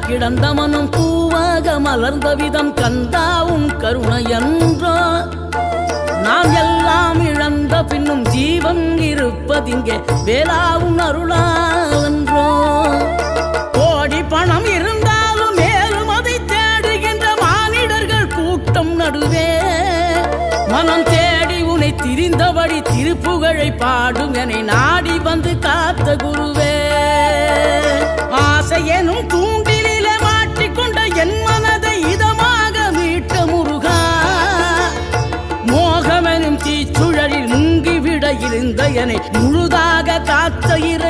கிடந்த மனம் பூவாக மலர்ந்த விதம் கந்தா உன் கருணை என்றோ நாம் எல்லாம் இழந்த பின்னும் ஜீவன் இருப்பதிங்கே வேளாவும் அருளாவென்றோ கோடி பணம் இருந்தாலும் மேலும் அதை தேடுகின்ற மானிடர்கள் கூட்டம் நடுவே மனம் தேடி உனை திரிந்தபடி திருப்புகழை பாடும் என நாடி வந்து காத்த குருவே ஆசை எனும் தூண்டிலே மாட்டிக்கொண்ட என் மனதை இதமாக மீட்ட முருகா மோகமெனும் தீச்சுழலில் முங்கிவிட இருந்த என்னை முழுதாக காத்த இறை